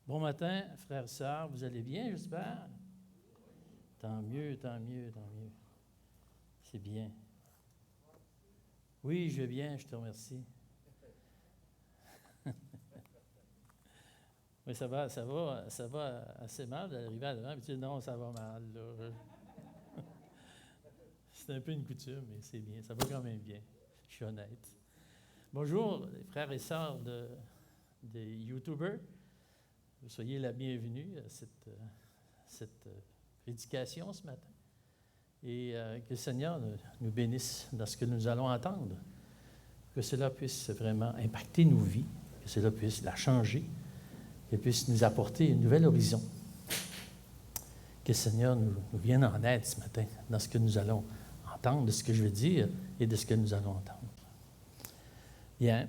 Bon matin, frères et sœurs, vous allez bien, j'espère? Tant mieux, tant mieux, tant mieux. C'est bien. Oui, je vais bien, je te remercie. Oui, ça va assez mal d'arriver à devant et dire non, ça va mal. Là. C'est un peu une coutume, mais c'est bien, ça va quand même bien. Je suis honnête. Bonjour, les frères et sœurs des YouTubers. Soyez la bienvenue à cette prédication ce matin. Et que le Seigneur nous bénisse dans ce que nous allons entendre. Que cela puisse vraiment impacter nos vies, que cela puisse la changer, qu'elle puisse nous apporter un nouvel horizon. Que le Seigneur nous vienne en aide ce matin dans ce que nous allons entendre, de ce que je veux dire et de ce que nous allons entendre. Bien.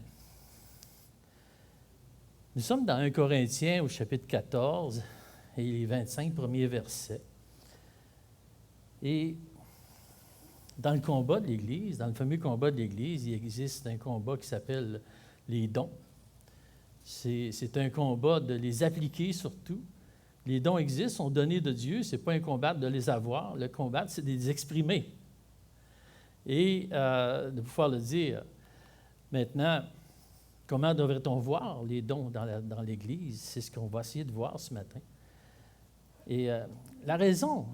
Nous sommes dans 1 Corinthiens au chapitre 14 et les 25 premiers versets. Et dans le combat de l'Église, dans le fameux combat de l'Église, il existe un combat qui s'appelle les dons. C'est un combat de les appliquer surtout. Les dons existent, sont donnés de Dieu. Ce n'est pas un combat de les avoir. Le combat, c'est de les exprimer. Et de pouvoir le dire. Maintenant, comment devrait-on voir les dons dans l'Église? C'est ce qu'on va essayer de voir ce matin. Et la raison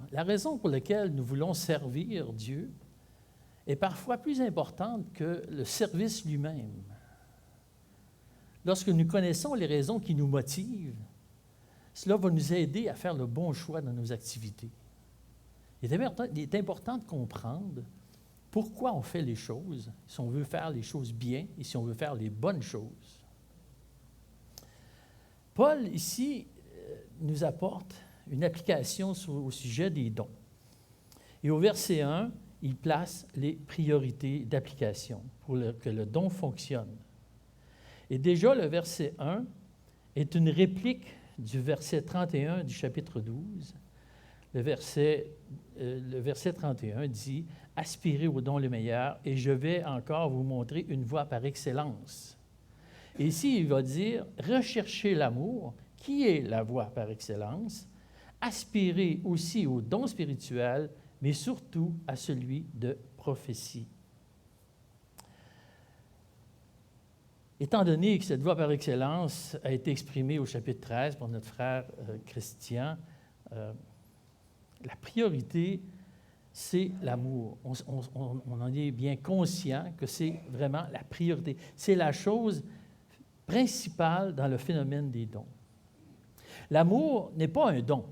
pour laquelle nous voulons servir Dieu est parfois plus importante que le service lui-même. Lorsque nous connaissons les raisons qui nous motivent, cela va nous aider à faire le bon choix dans nos activités. Il est important de comprendre pourquoi on fait les choses, si on veut faire les choses bien et si on veut faire les bonnes choses. Paul, ici, nous apporte une application au sujet des dons. Et au verset 1, il place les priorités d'application pour que le don fonctionne. Et déjà, le verset 1 est une réplique du verset 31 du chapitre 12. Le verset 31 dit « Aspirez au don le meilleur, et je vais encore vous montrer une voie par excellence. » Et ici, il va dire « Recherchez l'amour, qui est la voie par excellence. Aspirez aussi au don spirituel, mais surtout à celui de prophétie. » Étant donné que cette voie par excellence a été exprimée au chapitre 13 par notre frère Christian, la priorité, c'est l'amour. On en est bien conscient que c'est vraiment la priorité. C'est la chose principale dans le phénomène des dons. L'amour n'est pas un don.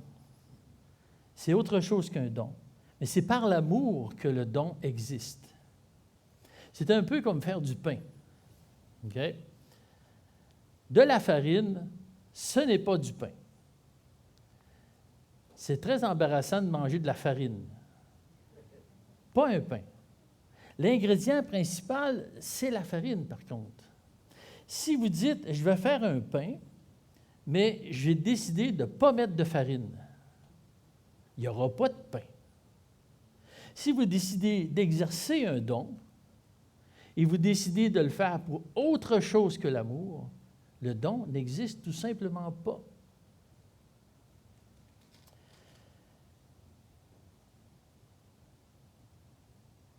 C'est autre chose qu'un don. Mais c'est par l'amour que le don existe. C'est un peu comme faire du pain. Okay? De la farine, ce n'est pas du pain. C'est très embarrassant de manger de la farine. Pas un pain. L'ingrédient principal, c'est la farine, par contre. Si vous dites, je vais faire un pain, mais j'ai décidé de ne pas mettre de farine, il n'y aura pas de pain. Si vous décidez d'exercer un don, et vous décidez de le faire pour autre chose que l'amour, le don n'existe tout simplement pas.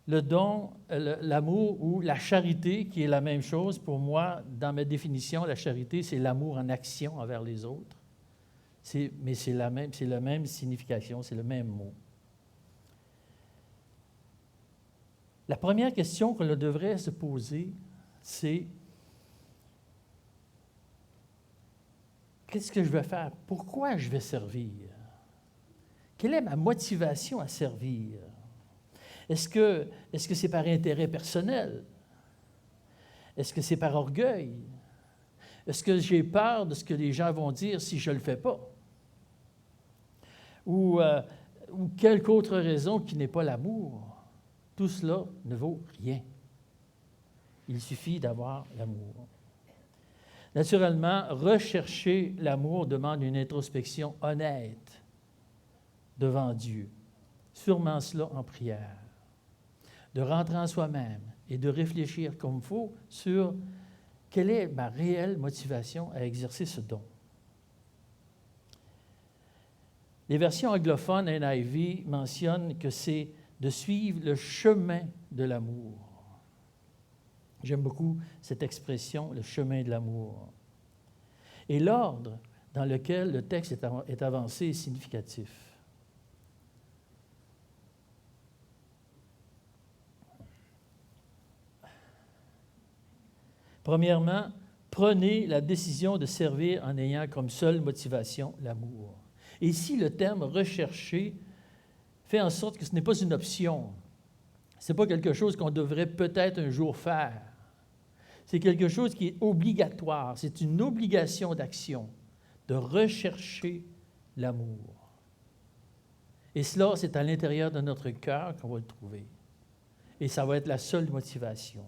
Le don, l'amour ou la charité, qui est la même chose, pour moi, dans ma définition, la charité, c'est l'amour en action envers les autres. Mais c'est la même signification, c'est le même mot. La première question que l'on devrait se poser, c'est qu'est-ce que je vais faire? Pourquoi je vais servir? Quelle est ma motivation à servir? Est-ce que c'est par intérêt personnel? Est-ce que c'est par orgueil? Est-ce que j'ai peur de ce que les gens vont dire si je ne le fais pas? Ou quelque autre raison qui n'est pas l'amour? Tout cela ne vaut rien. Il suffit d'avoir l'amour. Naturellement, rechercher l'amour demande une introspection honnête devant Dieu. Sûrement cela en prière. De rentrer en soi-même et de réfléchir comme il faut sur quelle est ma réelle motivation à exercer ce don. Les versions anglophones NIV mentionnent que c'est de suivre le chemin de l'amour. J'aime beaucoup cette expression, le chemin de l'amour. Et l'ordre dans lequel le texte est avancé est significatif. Premièrement, prenez la décision de servir en ayant comme seule motivation l'amour. Et ici, le terme « rechercher » fait en sorte que ce n'est pas une option. Ce n'est pas quelque chose qu'on devrait peut-être un jour faire. C'est quelque chose qui est obligatoire. C'est une obligation d'action, de rechercher l'amour. Et cela, c'est à l'intérieur de notre cœur qu'on va le trouver. Et ça va être la seule motivation.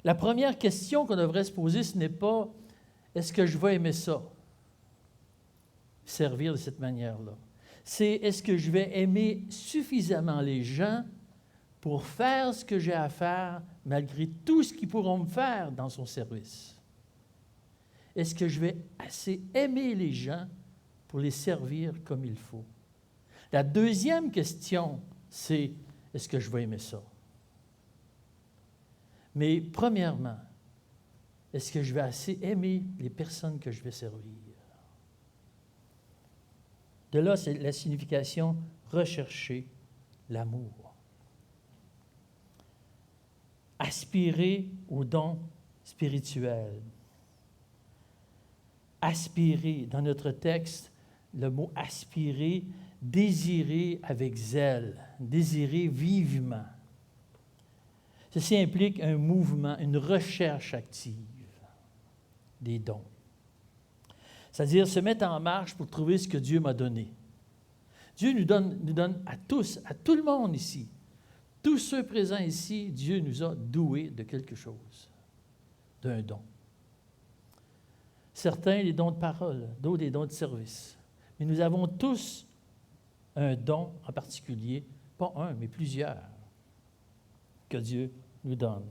La première question qu'on devrait se poser, ce n'est pas « est-ce que je vais aimer ça? » Servir de cette manière-là. C'est « est-ce que je vais aimer suffisamment les gens pour faire ce que j'ai à faire malgré tout ce qu'ils pourront me faire dans son service? Est-ce que je vais assez aimer les gens pour les servir comme il faut? » La deuxième question, c'est « est-ce que je vais aimer ça? » Mais premièrement, est-ce que je vais assez aimer les personnes que je vais servir? De là, c'est la signification « rechercher l'amour ». Aspirer aux dons spirituels. Aspirer, dans notre texte, le mot « aspirer », désirer avec zèle, désirer vivement. Ceci implique un mouvement, une recherche active des dons. C'est-à-dire se mettre en marche pour trouver ce que Dieu m'a donné. Dieu nous donne à tous, à tout le monde ici, tous ceux présents ici, Dieu nous a doués de quelque chose, d'un don. Certains, les dons de parole, d'autres, les dons de service. Mais nous avons tous un don en particulier, pas un, mais plusieurs, que Dieu nous donne.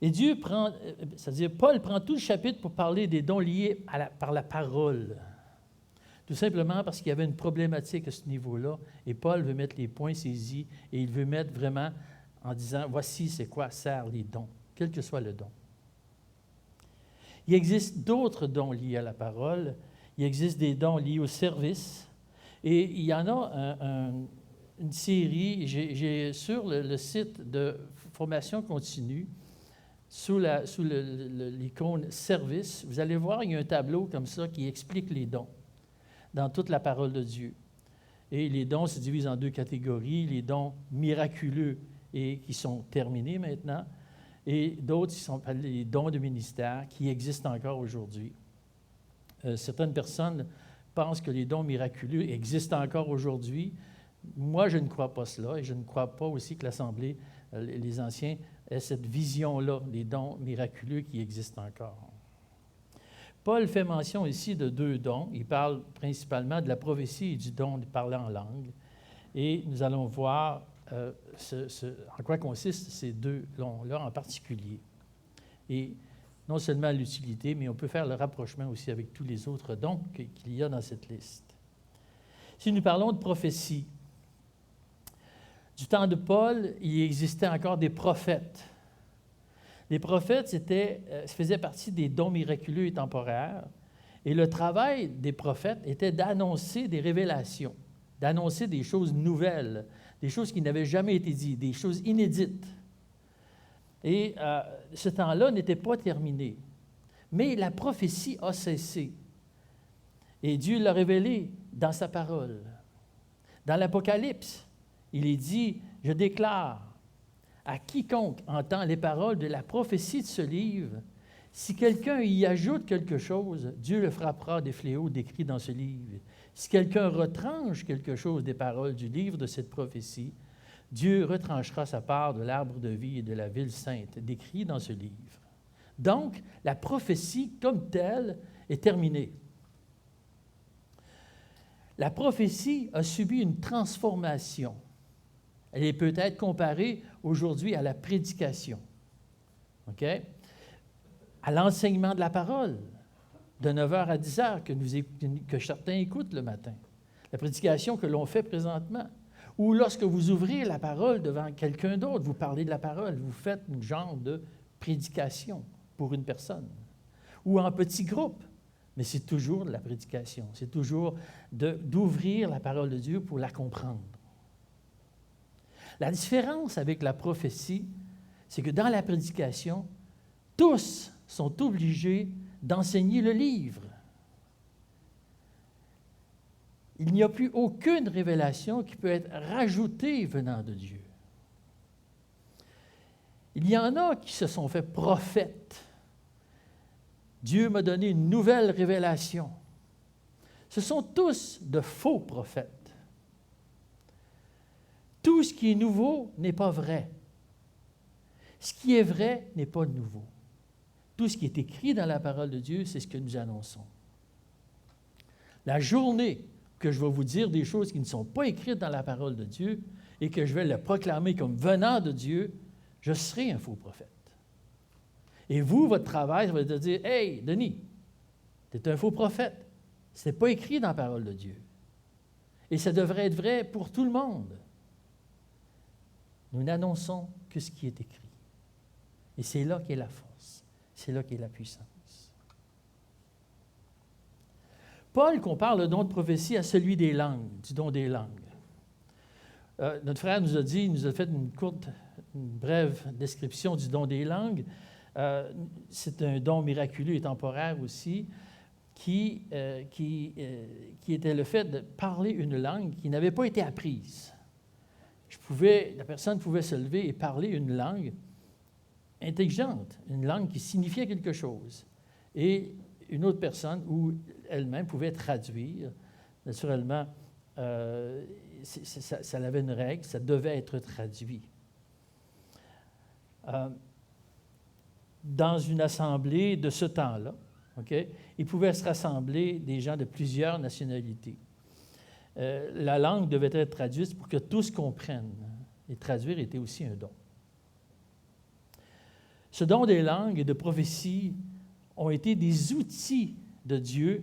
Et Dieu prend, c'est-à-dire Paul prend tout le chapitre pour parler des dons liés par la parole. Tout simplement parce qu'il y avait une problématique à ce niveau-là, et Paul veut mettre les points saisis, et il veut mettre vraiment en disant, voici c'est quoi servent les dons, quel que soit le don. Il existe d'autres dons liés à la parole, il existe des dons liés au service, et il y en a une série, j'ai sur le site de formation continue, sous l'icône « Service », vous allez voir, il y a un tableau comme ça qui explique les dons dans toute la parole de Dieu. Et les dons se divisent en deux catégories, les dons miraculeux et qui sont terminés maintenant, et d'autres qui sont les dons de ministère qui existent encore aujourd'hui. Certaines personnes pensent que les dons miraculeux existent encore aujourd'hui. Moi, je ne crois pas cela, et je ne crois pas aussi que l'Assemblée, les anciens, aient cette vision-là des dons miraculeux qui existent encore. Paul fait mention ici de deux dons. Il parle principalement de la prophétie et du don de parler en langue. Et nous allons voir en quoi consistent ces deux dons-là en particulier. Et non seulement l'utilité, mais on peut faire le rapprochement aussi avec tous les autres dons qu'il y a dans cette liste. Si nous parlons de prophétie, du temps de Paul, il existait encore des prophètes. Les prophètes faisaient partie des dons miraculeux et temporaires, et le travail des prophètes était d'annoncer des révélations, d'annoncer des choses nouvelles, des choses qui n'avaient jamais été dites, des choses inédites. Et ce temps-là n'était pas terminé. Mais la prophétie a cessé. Et Dieu l'a révélé dans sa parole. Dans l'Apocalypse, il est dit, « Je déclare à quiconque entend les paroles de la prophétie de ce livre, si quelqu'un y ajoute quelque chose, Dieu le frappera des fléaux décrits dans ce livre. Si quelqu'un retranche quelque chose des paroles du livre de cette prophétie, Dieu retranchera sa part de l'arbre de vie et de la ville sainte, décrit dans ce livre. » Donc, la prophétie comme telle est terminée. La prophétie a subi une transformation. Elle est peut-être comparée aujourd'hui à la prédication, OK? À l'enseignement de la parole. de 9h à 10h que certains écoutent le matin, la prédication que l'on fait présentement, ou lorsque vous ouvrez la parole devant quelqu'un d'autre, vous parlez de la parole, vous faites un genre de prédication pour une personne, ou en petit groupe, mais c'est toujours de la prédication, c'est toujours d'ouvrir la parole de Dieu pour la comprendre. La différence avec la prophétie, c'est que dans la prédication, tous sont obligés d'enseigner le livre. Il n'y a plus aucune révélation qui peut être rajoutée venant de Dieu. Il y en a qui se sont fait prophètes. Dieu m'a donné une nouvelle révélation. Ce sont tous de faux prophètes. Tout ce qui est nouveau n'est pas vrai. Ce qui est vrai n'est pas nouveau. Tout ce qui est écrit dans la parole de Dieu, c'est ce que nous annonçons. La journée que je vais vous dire des choses qui ne sont pas écrites dans la parole de Dieu et que je vais le proclamer comme venant de Dieu, je serai un faux prophète. Et vous, votre travail, ça va être de dire « Hey, Denis, tu es un faux prophète. Ce n'est pas écrit dans la parole de Dieu. » Et ça devrait être vrai pour tout le monde. Nous n'annonçons que ce qui est écrit. Et c'est là qu'est la force. C'est là qu'est la puissance. Paul compare le don de prophétie à celui des langues, du don des langues. Notre frère nous a dit, il nous a fait une brève description du don des langues. C'est un don miraculeux et temporaire aussi, qui était le fait de parler une langue qui n'avait pas été apprise. La personne pouvait se lever et parler une langue intelligente, une langue qui signifiait quelque chose. Et une autre personne, ou elle-même, pouvait traduire. Naturellement, ça avait une règle, ça devait être traduit. Dans une assemblée de ce temps-là, il pouvait se rassembler des gens de plusieurs nationalités. La langue devait être traduite pour que tous comprennent. Et traduire était aussi un don. Ce don des langues et de prophétie ont été des outils de Dieu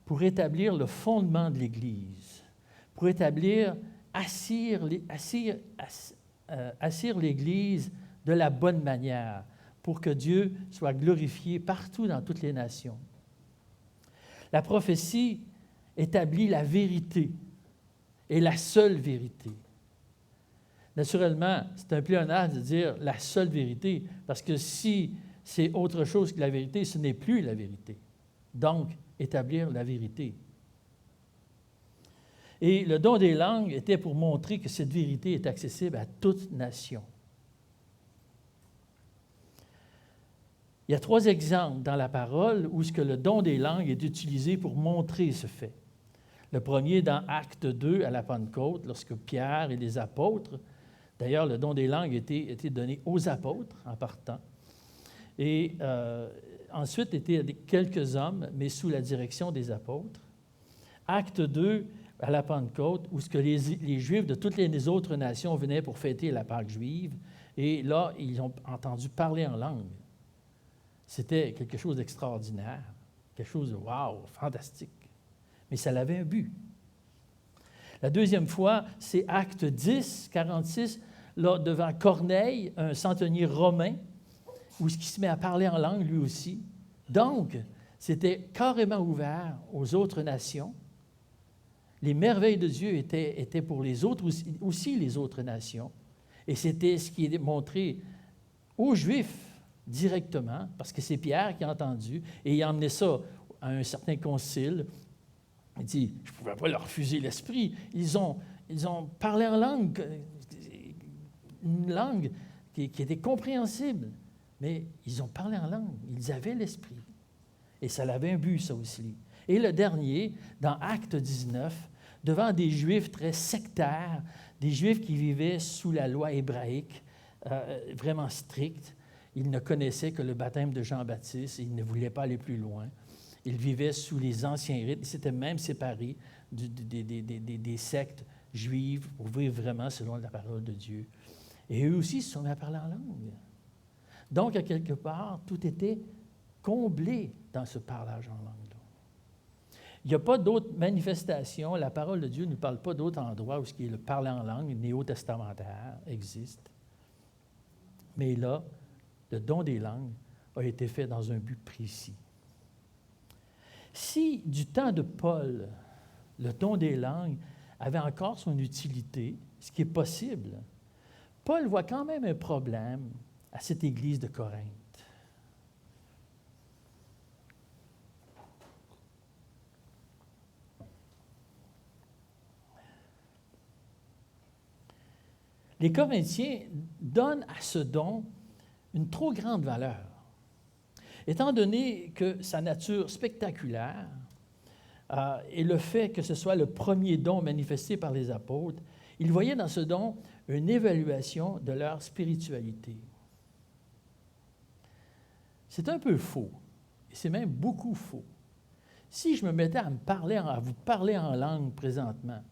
pour établir le fondement de l'Église, pour assir l'Église de la bonne manière, pour que Dieu soit glorifié partout dans toutes les nations. La prophétie établit la vérité et la seule vérité. Naturellement, c'est un pléonasme de dire la seule vérité, parce que si c'est autre chose que la vérité, ce n'est plus la vérité. Donc, établir la vérité. Et le don des langues était pour montrer que cette vérité est accessible à toute nation. Il y a 3 exemples dans la parole où ce que le don des langues est utilisé pour montrer ce fait. Le premier dans Acte 2 à la Pentecôte, lorsque Pierre et les apôtres, d'ailleurs le don des langues était donné aux apôtres en partant, et ensuite était quelques hommes, mais sous la direction des apôtres. Acte 2 à la Pentecôte, où ce que les Juifs de toutes les autres nations venaient pour fêter la Pâque juive, et là, ils ont entendu parler en langue. C'était quelque chose d'extraordinaire, quelque chose de wow, fantastique. Mais ça avait un but. La deuxième fois, c'est Acte 10, 46, là, devant Corneille, un centenier romain, où il se met à parler en langue lui aussi. Donc, c'était carrément ouvert aux autres nations. Les merveilles de Dieu étaient pour les autres aussi les autres nations. Et c'était ce qui est montré aux Juifs directement, parce que c'est Pierre qui a entendu, et il a emmené ça à un certain concile. Il dit, je ne pouvais pas leur refuser l'esprit. Ils ont parlé en langue, une langue qui était compréhensible, mais ils ont parlé en langue. Ils avaient l'esprit. Et ça avait un but, ça aussi. Et le dernier, dans Acte 19, devant des Juifs très sectaires, des Juifs qui vivaient sous la loi hébraïque, vraiment stricte. Ils ne connaissaient que le baptême de Jean-Baptiste et ils ne voulaient pas aller plus loin. Ils vivaient sous les anciens rites. Ils s'étaient même séparés des sectes juives pour vivre vraiment selon la parole de Dieu. Et eux aussi se sont mis à parler en langue. Donc, à quelque part, tout était comblé dans ce parlage en langue-là. Il n'y a pas d'autres manifestations. La parole de Dieu ne nous parle pas d'autres endroits où ce qui est le parler en langue néo-testamentaire existe. Mais là, le don des langues a été fait dans un but précis. Si, du temps de Paul, le don des langues avait encore son utilité, ce qui est possible, Paul voit quand même un problème à cette église de Corinthe. Les Corinthiens donnent à ce don une trop grande valeur. Étant donné que sa nature spectaculaire et le fait que ce soit le premier don manifesté par les apôtres, ils voyaient dans ce don une évaluation de leur spiritualité. C'est un peu faux, et c'est même beaucoup faux. Si je me mettais à vous parler en langue présentement,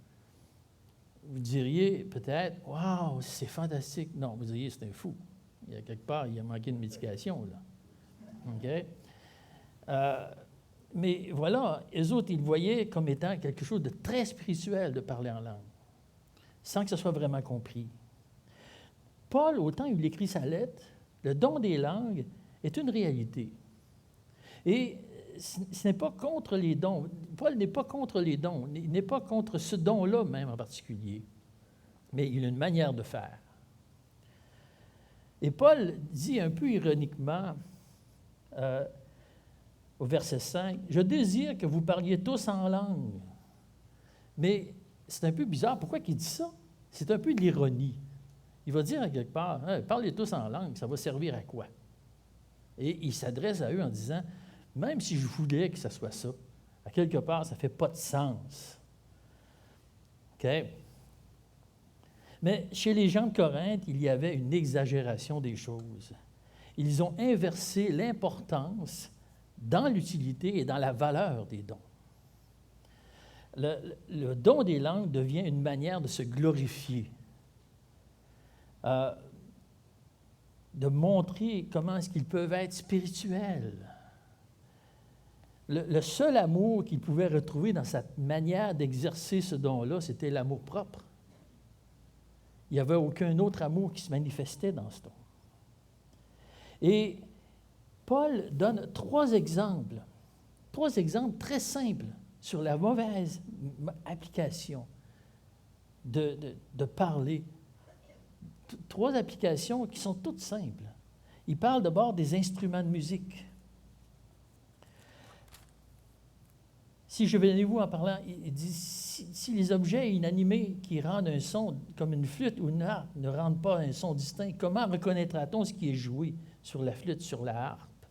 vous diriez peut-être « Wow, c'est fantastique ». Non, vous diriez « C'est un fou ». Il y a quelque part, il a manqué de médication, là. OK? Mais voilà, eux autres, ils le voyaient comme étant quelque chose de très spirituel de parler en langue, sans que ce soit vraiment compris. Paul, au temps où il écrit sa lettre, le don des langues est une réalité. Et ce n'est pas contre les dons. Paul n'est pas contre les dons, il n'est pas contre ce don-là même en particulier, mais il a une manière de faire. Et Paul dit un peu ironiquement au verset 5, « Je désire que vous parliez tous en langue. » Mais c'est un peu bizarre. Pourquoi il dit ça? C'est un peu de l'ironie. Il va dire à quelque part, « Parlez tous en langue, ça va servir à quoi? » Et il s'adresse à eux en disant, « Même si je voulais que ça soit ça, à quelque part, ça ne fait pas de sens. » OK? Mais chez les gens de Corinthe, il y avait une exagération des choses. Ils ont inversé l'importance dans l'utilité et dans la valeur des dons. Le don des langues devient une manière de se glorifier, de montrer comment est-ce qu'ils peuvent être spirituels. Le seul amour qu'ils pouvaient retrouver dans cette manière d'exercer ce don-là, c'était l'amour propre. Il n'y avait aucun autre amour qui se manifestait dans ce don. Et Paul donne trois exemples très simples sur la mauvaise application de parler. Trois applications qui sont toutes simples. Il parle d'abord des instruments de musique. Si je venais vous en parlant, il dit, si les objets inanimés qui rendent un son, comme une flûte ou une harpe, ne rendent pas un son distinct, comment reconnaîtra-t-on ce qui est joué sur la flûte, sur la harpe?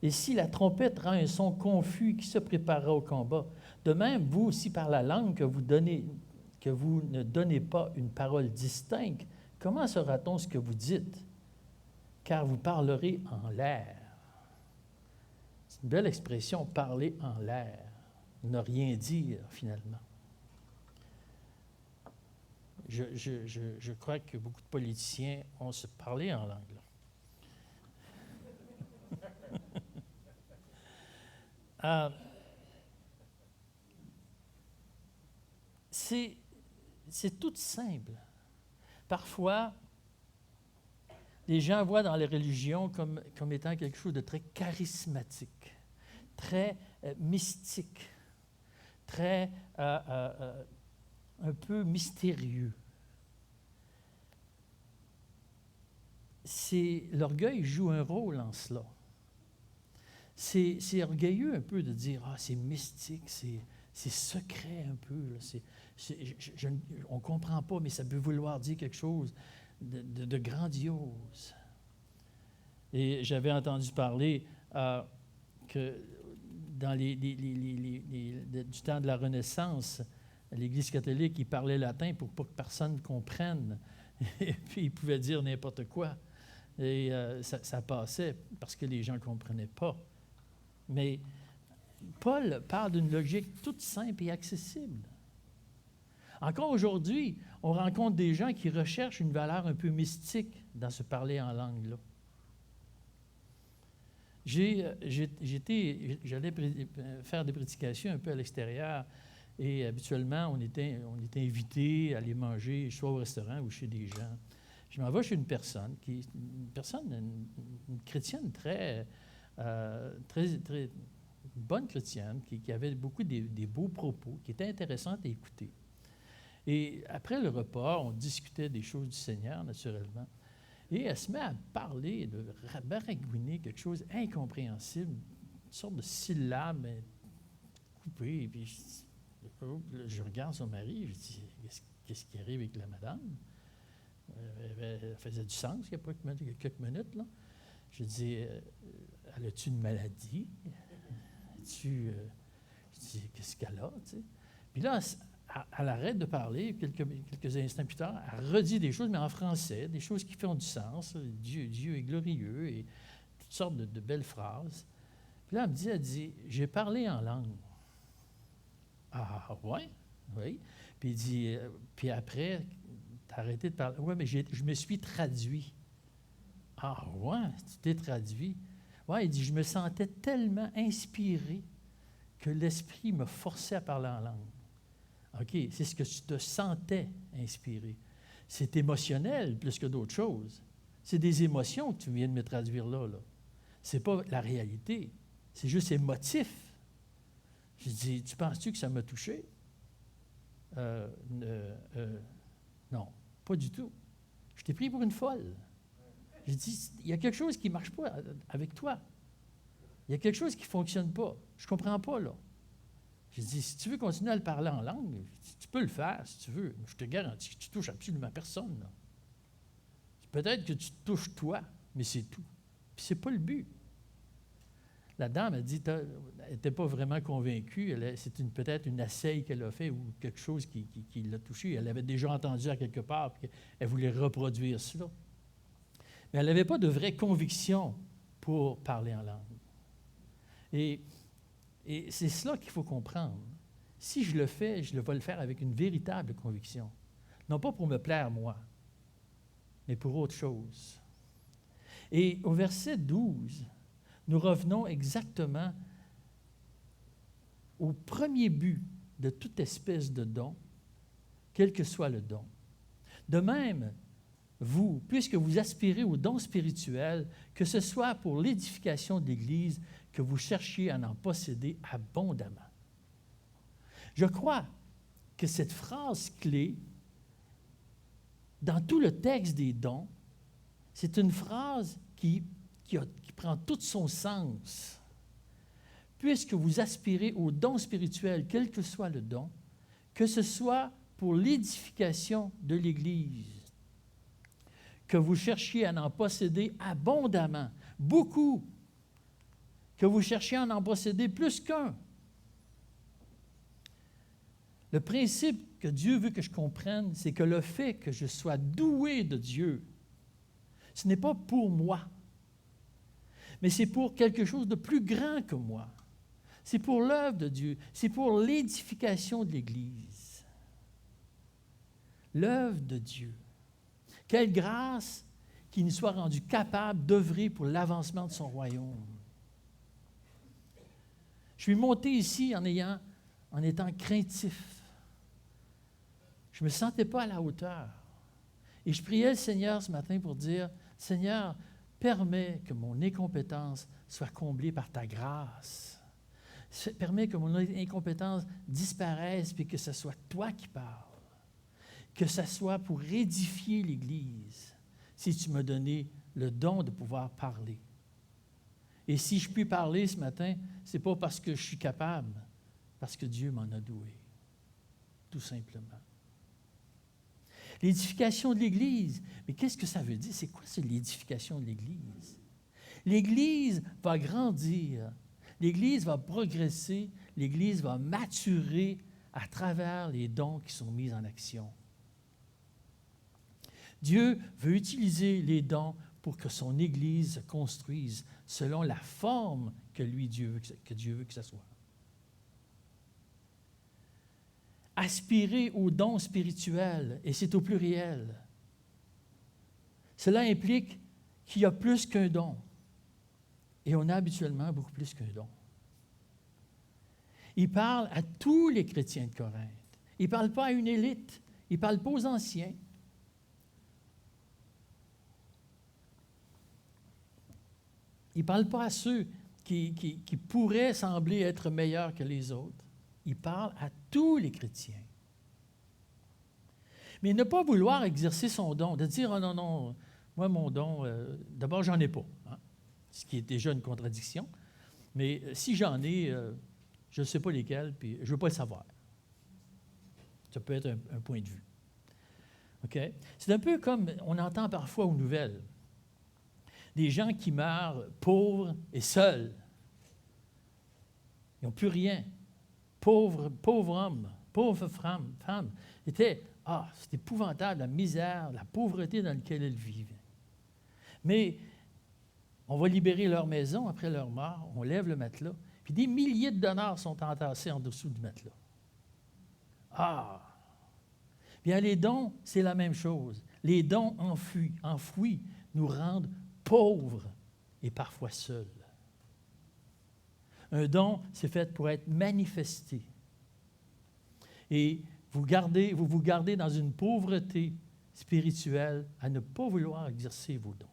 Et si la trompette rend un son confus qui se préparera au combat, de même, vous aussi, par la langue que vous ne donnez pas une parole distincte, comment saura-t-on ce que vous dites? Car vous parlerez en l'air. C'est une belle expression, parler en l'air, ne rien dire finalement. Je crois que beaucoup de politiciens ont se parlé en langue. C'est tout simple. Parfois, les gens voient dans les religions comme étant quelque chose de très charismatique, très mystique, très un peu mystérieux. L'orgueil joue un rôle en cela. C'est orgueilleux un peu de dire « Ah, c'est mystique, c'est secret un peu. Là, on ne comprend pas, mais ça peut vouloir dire quelque chose de grandiose. » Et j'avais entendu parler que dans du temps de la Renaissance, l'Église catholique, il parlait latin pour pas que personne ne comprenne. Et puis, il pouvait dire n'importe quoi. Et ça passait parce que les gens ne comprenaient pas. Mais Paul parle d'une logique toute simple et accessible. Encore aujourd'hui, on rencontre des gens qui recherchent une valeur un peu mystique dans ce parler en langue-là. J'allais faire des prédications un peu à l'extérieur et habituellement, on était invité à aller manger soit au restaurant ou chez des gens. Je m'en vais chez une personne, une chrétienne très bonne chrétienne, qui avait beaucoup des beaux propos, qui était intéressante à écouter. Et après le repas, on discutait des choses du Seigneur, naturellement. Et elle se met à parler, de baragouiner quelque chose d'incompréhensible, une sorte de syllabe coupée. Et puis je regarde son mari, je dis, qu'est-ce qui arrive avec la madame? Elle faisait du sens il y a quelques minutes, là. Je dis, elle a-tu une maladie? Je dis, qu'est-ce qu'elle a? Tu sais? Puis là, elle arrête de parler, quelques instants plus tard, elle redit des choses, mais en français, des choses qui font du sens. Dieu est glorieux, et toutes sortes de belles phrases. Puis là, elle dit, j'ai parlé en langue. Ah, ouais? Oui. Puis il dit, puis après, t'as arrêté de parler. Oui, mais je me suis traduit. Ah, ouais, tu t'es traduit. Oui, il dit, je me sentais tellement inspiré que l'Esprit me forçait à parler en langue. OK, c'est ce que tu te sentais inspiré. C'est émotionnel plus que d'autres choses. C'est des émotions que tu viens de me traduire là. Ce n'est pas la réalité. C'est juste émotif. Je dis, tu penses-tu que ça m'a touché? Non, pas du tout. Je t'ai pris pour une folle. Je dis, il y a quelque chose qui ne marche pas avec toi. Il y a quelque chose qui ne fonctionne pas. Je ne comprends pas, là. Je dis, si tu veux continuer à le parler en langue, tu peux le faire si tu veux. Je te garantis que tu ne touches absolument personne, là. Peut-être que tu te touches toi, mais c'est tout. Puis c'est pas le but. La dame a dit, elle n'était pas vraiment convaincue. C'est peut-être une essaye qu'elle a fait ou quelque chose qui l'a touchée. Elle avait déjà entendu à quelque part, puis elle voulait reproduire cela. Mais elle n'avait pas de vraie conviction pour parler en langue. Et c'est cela qu'il faut comprendre. Si je le fais, je vais le faire avec une véritable conviction. Non pas pour me plaire moi, mais pour autre chose. Et au verset 12, nous revenons exactement au premier but de toute espèce de don, quel que soit le don. De même, vous, puisque vous aspirez au don spirituel, que ce soit pour l'édification de l'Église, que vous cherchiez à en posséder abondamment. Je crois que cette phrase clé, dans tout le texte des dons, c'est une phrase qui prend tout son sens. Puisque vous aspirez au don spirituel, quel que soit le don, que ce soit pour l'édification de l'Église, que vous cherchiez à en posséder abondamment, beaucoup, que vous cherchiez à en posséder plus qu'un. Le principe que Dieu veut que je comprenne, c'est que le fait que je sois doué de Dieu, ce n'est pas pour moi, mais c'est pour quelque chose de plus grand que moi. C'est pour l'œuvre de Dieu, c'est pour l'édification de l'Église. L'œuvre de Dieu. Quelle grâce qu'il nous soit rendu capable d'œuvrer pour l'avancement de son royaume. Je suis monté ici en étant craintif. Je ne me sentais pas à la hauteur. Et je priais le Seigneur ce matin pour dire, Seigneur, permets que mon incompétence soit comblée par ta grâce. Permets que mon incompétence disparaisse et que ce soit toi qui parles. Que ce soit pour édifier l'Église, si tu m'as donné le don de pouvoir parler. Et si je puis parler ce matin, ce n'est pas parce que je suis capable, parce que Dieu m'en a doué, tout simplement. L'édification de l'Église, mais qu'est-ce que ça veut dire? C'est quoi l'édification de l'Église? L'Église va grandir, l'Église va progresser, l'Église va maturer à travers les dons qui sont mis en action. Dieu veut utiliser les dons pour que son Église se construise selon la forme que Dieu veut que ça soit. Aspirer aux dons spirituels, et c'est au pluriel. Cela implique qu'il y a plus qu'un don. Et on a habituellement beaucoup plus qu'un don. Il parle à tous les chrétiens de Corinthe. Il ne parle pas à une élite. Il ne parle pas aux anciens. Il ne parle pas à ceux qui pourraient sembler être meilleurs que les autres. Il parle à tous les chrétiens. Mais ne pas vouloir exercer son don, de dire « Ah non, non, moi, mon don, d'abord, j'en ai pas. Hein? » Ce qui est déjà une contradiction. Mais si j'en ai, je ne sais pas lesquels, puis je ne veux pas le savoir. Ça peut être un point de vue. OK? C'est un peu comme on entend parfois aux nouvelles. Des gens qui meurent pauvres et seuls. Ils n'ont plus rien. Pauvre homme, pauvre femme. C'est épouvantable, la misère, la pauvreté dans laquelle ils vivent. Mais on va libérer leur maison après leur mort, on lève le matelas, puis des milliers de dollars sont entassés en dessous du matelas. Bien, les dons, c'est la même chose. Les dons enfouis nous rendent pauvres et parfois seuls. Un don, c'est fait pour être manifesté. Et vous vous gardez dans une pauvreté spirituelle à ne pas vouloir exercer vos dons,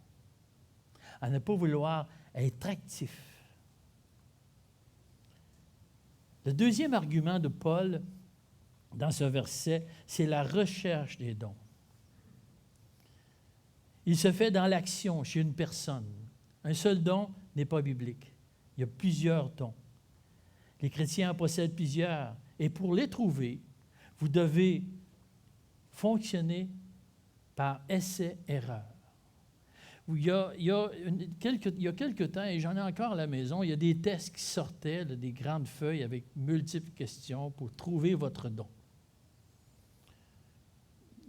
à ne pas vouloir être actif. Le deuxième argument de Paul dans ce verset, c'est la recherche des dons. Il se fait dans l'action chez une personne. Un seul don n'est pas biblique. Il y a plusieurs dons. Les chrétiens en possèdent plusieurs. Et pour les trouver, vous devez fonctionner par essai-erreur. Il y a quelque temps, et j'en ai encore à la maison, il y a des tests qui sortaient, là, des grandes feuilles avec multiples questions pour trouver votre don.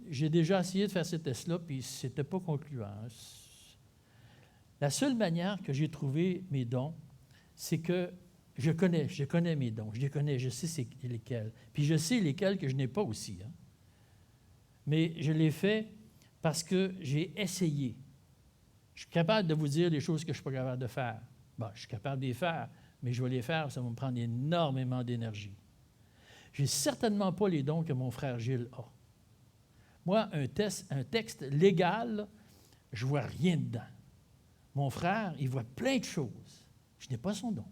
J'ai déjà essayé de faire ces tests-là, puis ce n'était pas concluant. La seule manière que j'ai trouvé mes dons, c'est que je connais mes dons, je les connais, je sais c'est lesquels. Puis je sais lesquels que je n'ai pas aussi. Hein. Mais je l'ai fait parce que j'ai essayé. Je suis capable de vous dire des choses que je ne suis pas capable de faire. Bon, je suis capable de les faire, mais je vais les faire, ça va me prendre énormément d'énergie. Je n'ai certainement pas les dons que mon frère Gilles a. Moi, un texte légal, je ne vois rien dedans. Mon frère, il voit plein de choses. Je n'ai pas son don.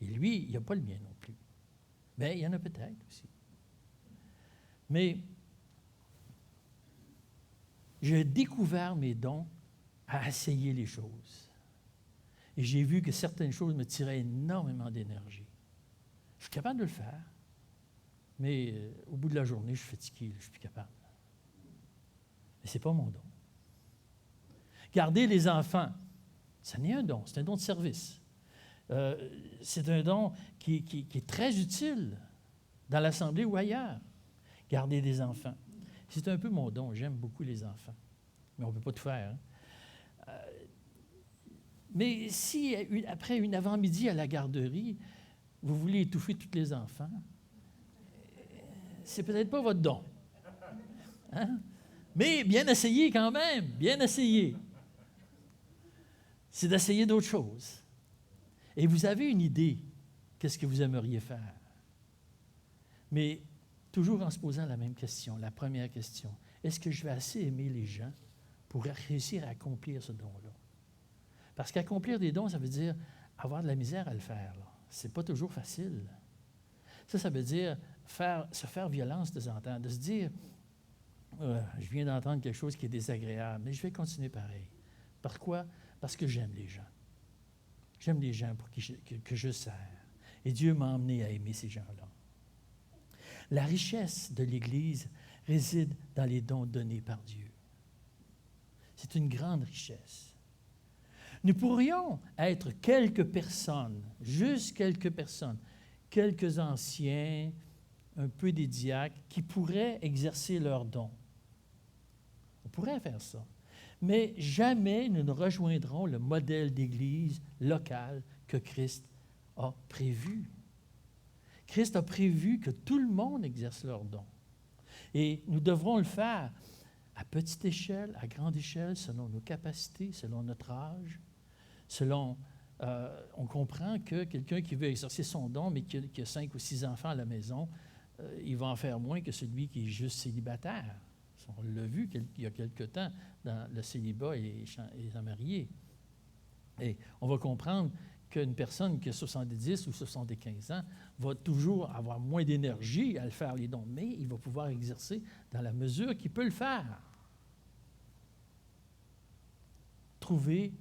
Et lui, il n'a pas le mien non plus. Bien, il y en a peut-être aussi. Mais j'ai découvert mes dons à essayer les choses. Et j'ai vu que certaines choses me tiraient énormément d'énergie. Je suis capable de le faire, mais au bout de la journée, je suis fatigué, je ne suis plus capable. Mais ce n'est pas mon don. Garder les enfants, ça n'est un don, c'est un don de service. C'est un don qui est très utile dans l'Assemblée ou ailleurs. Garder des enfants. C'est un peu mon don, j'aime beaucoup les enfants. Mais on ne peut pas tout faire. Hein? Mais si, après une avant-midi à la garderie, vous voulez étouffer tous les enfants, c'est peut-être pas votre don. Hein? Mais bien essayé quand même, bien essayé. C'est d'essayer d'autres choses. Et vous avez une idée, qu'est-ce que vous aimeriez faire. Mais toujours en se posant la même question, la première question. Est-ce que je vais assez aimer les gens pour réussir à accomplir ce don-là? Parce qu'accomplir des dons, ça veut dire avoir de la misère à le faire. Ce n'est pas toujours facile. Ça veut dire se faire violence de temps en temps, de se dire je viens d'entendre quelque chose qui est désagréable, mais je vais continuer pareil. Pourquoi? Parce que j'aime les gens. J'aime les gens pour que je sers. Et Dieu m'a emmené à aimer ces gens-là. La richesse de l'Église réside dans les dons donnés par Dieu. C'est une grande richesse. Nous pourrions être quelques personnes, juste quelques personnes, quelques anciens, un peu des diacres, qui pourraient exercer leurs dons. On pourrait faire ça. Mais jamais nous ne rejoindrons le modèle d'Église locale que Christ a prévu. Christ a prévu que tout le monde exerce leurs dons. Et nous devrons le faire à petite échelle, à grande échelle, selon nos capacités, selon notre âge, selon on comprend que quelqu'un qui veut exercer son don, mais qui a 5 ou 6 enfants à la maison, il va en faire moins que celui qui est juste célibataire. On l'a vu il y a quelque temps dans le célibat et les mariés. Et on va comprendre qu'une personne qui a 70 ou 75 ans va toujours avoir moins d'énergie à le faire les dons, mais il va pouvoir exercer dans la mesure qu'il peut le faire. Trouver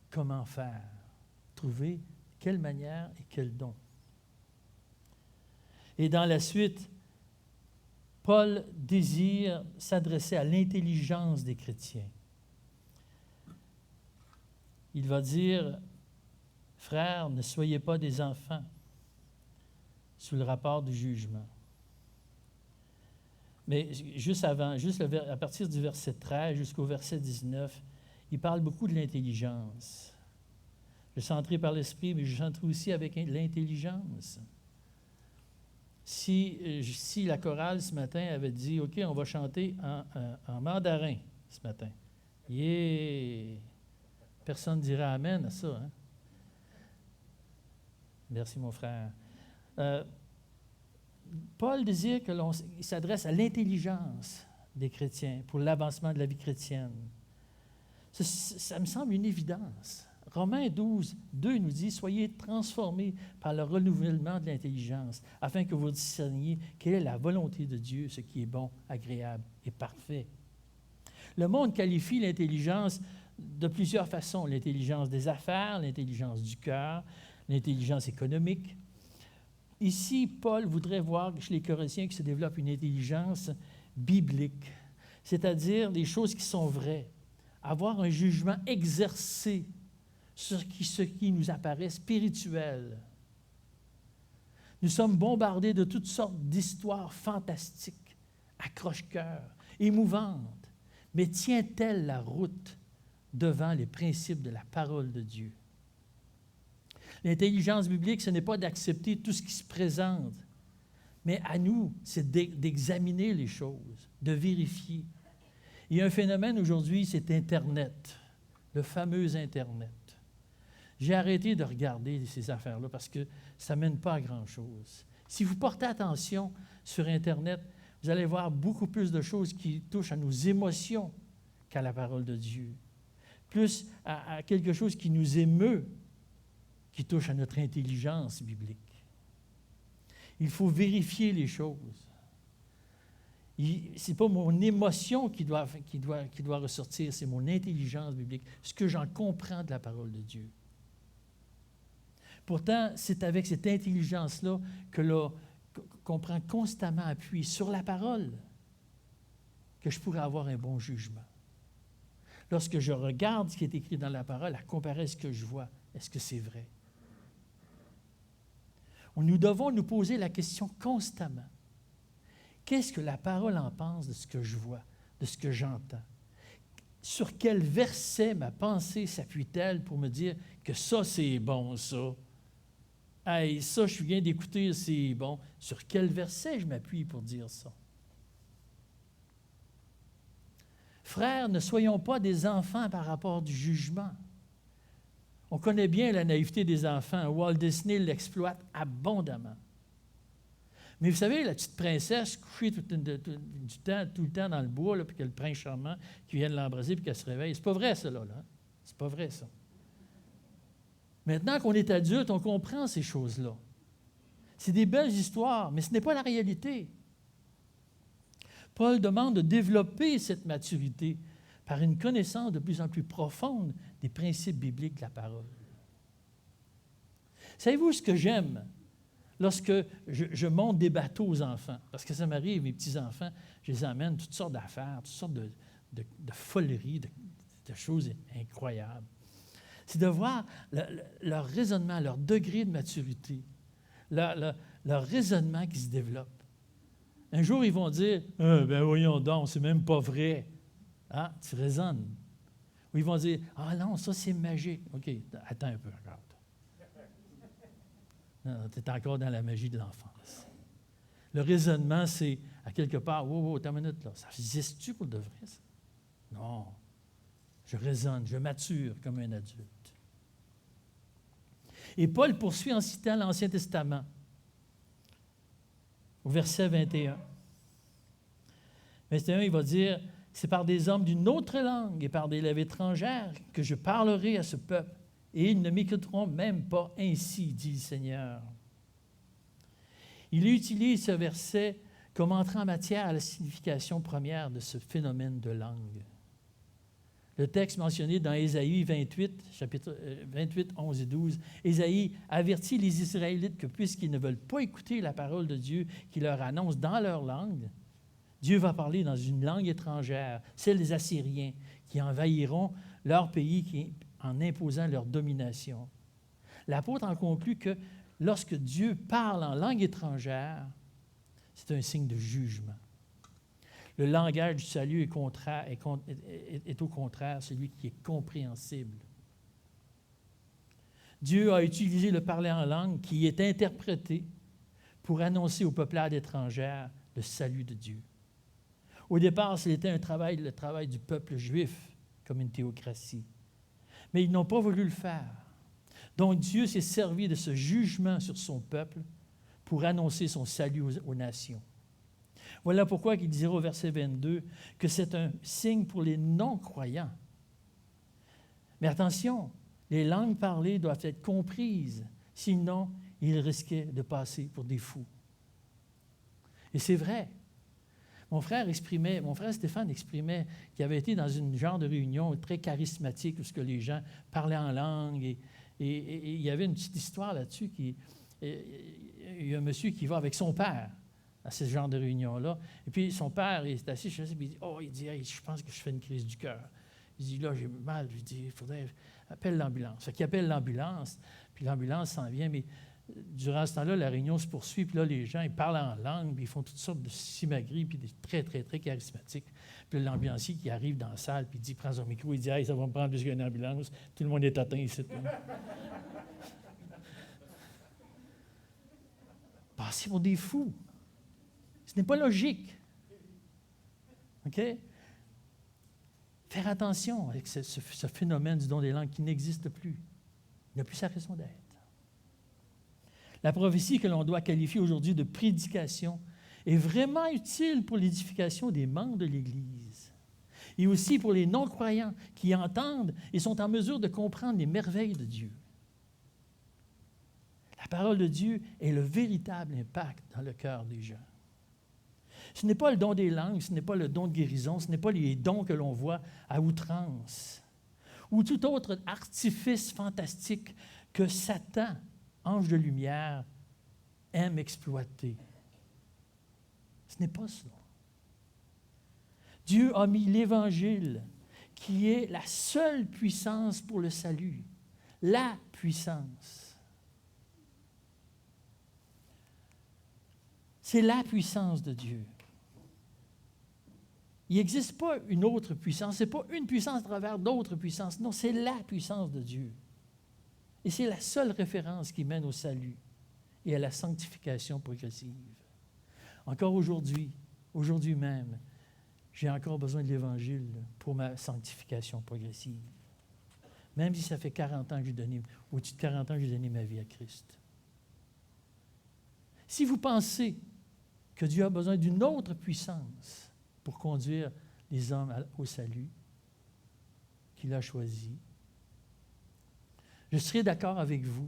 comment faire. Trouver quelle manière et quel don. Et dans la suite, Paul désire s'adresser à l'intelligence des chrétiens. Il va dire, « Frères, ne soyez pas des enfants sous le rapport du jugement. » Mais juste avant, à partir du verset 13 jusqu'au verset 19, il parle beaucoup de l'intelligence. Je suis centré par l'esprit, mais je suis centré aussi avec l'intelligence. Si la chorale ce matin avait dit, « OK, on va chanter en mandarin ce matin. » Yeah! Personne ne dirait amen à ça. Hein? Merci, mon frère. Paul désire qu'il s'adresse à l'intelligence des chrétiens pour l'avancement de la vie chrétienne. Ça me semble une évidence. Romains 12, 2 nous dit « Soyez transformés par le renouvellement de l'intelligence, afin que vous discerniez quelle est la volonté de Dieu, ce qui est bon, agréable et parfait. » Le monde qualifie l'intelligence de plusieurs façons. L'intelligence des affaires, l'intelligence du cœur, l'intelligence économique. Ici, Paul voudrait voir chez les Corinthiens que se développe une intelligence biblique, c'est-à-dire des choses qui sont vraies, avoir un jugement exercé sur ce qui nous apparaît spirituel. Nous sommes bombardés de toutes sortes d'histoires fantastiques, accroche-cœur, émouvantes, mais tient-elle la route devant les principes de la parole de Dieu? L'intelligence biblique, ce n'est pas d'accepter tout ce qui se présente, mais à nous, c'est d'examiner les choses, de vérifier. Il y a un phénomène aujourd'hui, c'est Internet, le fameux Internet. J'ai arrêté de regarder ces affaires-là parce que ça ne mène pas à grand-chose. Si vous portez attention sur Internet, vous allez voir beaucoup plus de choses qui touchent à nos émotions qu'à la parole de Dieu. Plus à quelque chose qui nous émeut, qui touche à notre intelligence biblique. Il faut vérifier les choses. Ce n'est pas mon émotion qui doit ressortir, c'est mon intelligence biblique, ce que j'en comprends de la parole de Dieu. Pourtant, c'est avec cette intelligence-là qu'on prend constamment appui sur la parole que je pourrais avoir un bon jugement. Lorsque je regarde ce qui est écrit dans la parole, à comparer ce que je vois, est-ce que c'est vrai? Nous devons nous poser la question constamment. Qu'est-ce que la parole en pense de ce que je vois, de ce que j'entends? Sur quel verset ma pensée s'appuie-t-elle pour me dire que ça, c'est bon, ça? Hey, ça, je viens d'écouter, c'est bon. Sur quel verset je m'appuie pour dire ça? Frères, ne soyons pas des enfants par rapport du jugement. On connaît bien la naïveté des enfants. Walt Disney l'exploite abondamment. Mais vous savez, la petite princesse couchée tout le temps dans le bois, là, puis que le prince charmant qui vient de l'embrasser puis qu'elle se réveille, c'est pas vrai, ça, là. C'est pas vrai, ça. Maintenant qu'on est adulte, on comprend ces choses-là. C'est des belles histoires, mais ce n'est pas la réalité. Paul demande de développer cette maturité par une connaissance de plus en plus profonde des principes bibliques de la parole. Savez-vous ce que j'aime lorsque je monte des bateaux aux enfants? Parce que ça m'arrive, mes petits-enfants, je les emmène toutes sortes d'affaires, toutes sortes de foleries, de choses incroyables. C'est de voir leur raisonnement, leur degré de maturité, leur raisonnement qui se développe. Un jour, ils vont dire « ben voyons donc, c'est même pas vrai. » Ah, tu raisonnes. Ou ils vont dire « Ah non, ça c'est magique. » OK, attends un peu, regarde. Non, tu es encore dans la magie de l'enfance. Le raisonnement, c'est à quelque part, « Wow, attends une minute, là. Ça existe-tu pour de vrai, ça? » Non. Je raisonne, je mature comme un adulte. Et Paul poursuit en citant l'Ancien Testament, au verset 21. 21, il va dire, « C'est par des hommes d'une autre langue et par des lèvres étrangères que je parlerai à ce peuple, et ils ne m'écouteront même pas ainsi, dit le Seigneur. » Il utilise ce verset comme entrant en matière à la signification première de ce phénomène de langue. Le texte mentionné dans Ésaïe 28, chapitre 28, 11 et 12, Ésaïe avertit les Israélites que puisqu'ils ne veulent pas écouter la parole de Dieu qui leur annonce dans leur langue, Dieu va parler dans une langue étrangère, celle des Assyriens, qui envahiront leur pays en imposant leur domination. L'apôtre en conclut que lorsque Dieu parle en langue étrangère, c'est un signe de jugement. Le langage du salut est au contraire celui qui est compréhensible. Dieu a utilisé le parler en langue qui est interprété pour annoncer aux peuplades étrangères le salut de Dieu. Au départ, c'était le travail du peuple juif comme une théocratie. Mais ils n'ont pas voulu le faire. Donc Dieu s'est servi de ce jugement sur son peuple pour annoncer son salut aux nations. Voilà pourquoi il dira au verset 22 que c'est un signe pour les non-croyants. Mais attention, les langues parlées doivent être comprises, sinon ils risquaient de passer pour des fous. Et c'est vrai. Mon frère Stéphane exprimait qu'il avait été dans une genre de réunion très charismatique où les gens parlaient en langue et il y avait une petite histoire là-dessus. Il y a un monsieur qui va avec son père à ce genre de réunion-là. Et puis son père est assis chez lui et il dit hey, je pense que je fais une crise du cœur. Il dit là, j'ai mal. Je lui dis il faudrait appeler l'ambulance. Fait qu'il appelle l'ambulance, puis l'ambulance s'en vient, mais durant ce temps-là, la réunion se poursuit, puis là, les gens, ils parlent en langue, puis ils font toutes sortes de simagrées, puis des très, très, très charismatiques. Puis l'ambulancier qui arrive dans la salle, puis il prend son micro, il dit « Hey, ça va me prendre plus qu'une ambulance. Tout le monde est atteint ici. » Passer pour des fous. Ce n'est pas logique. OK? Faire attention avec ce phénomène du don des langues qui n'existe plus. Il n'a plus sa raison d'être. La prophétie que l'on doit qualifier aujourd'hui de prédication est vraiment utile pour l'édification des membres de l'Église et aussi pour les non-croyants qui entendent et sont en mesure de comprendre les merveilles de Dieu. La parole de Dieu est le véritable impact dans le cœur des gens. Ce n'est pas le don des langues, ce n'est pas le don de guérison, ce n'est pas les dons que l'on voit à outrance ou tout autre artifice fantastique que Satan, ange de lumière, aime exploiter. Ce n'est pas ça. Dieu a mis l'Évangile, qui est la seule puissance pour le salut. La puissance. C'est la puissance de Dieu. Il n'existe pas une autre puissance. Ce n'est pas une puissance à travers d'autres puissances. Non, c'est la puissance de Dieu. Et c'est la seule référence qui mène au salut et à la sanctification progressive. Encore aujourd'hui même, j'ai encore besoin de l'Évangile pour ma sanctification progressive. Même si ça fait 40 ans que j'ai donné, au-dessus de 40 ans que j'ai donné ma vie à Christ. Si vous pensez que Dieu a besoin d'une autre puissance pour conduire les hommes au salut qu'il a choisi, je serai d'accord avec vous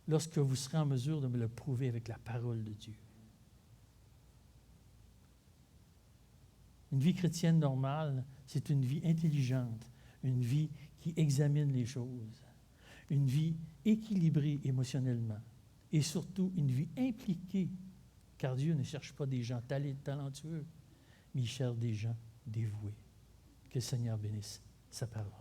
lorsque vous serez en mesure de me le prouver avec la parole de Dieu. Une vie chrétienne normale, c'est une vie intelligente, une vie qui examine les choses, une vie équilibrée émotionnellement et surtout une vie impliquée, car Dieu ne cherche pas des gens talentueux, mais il cherche des gens dévoués. Que le Seigneur bénisse sa parole.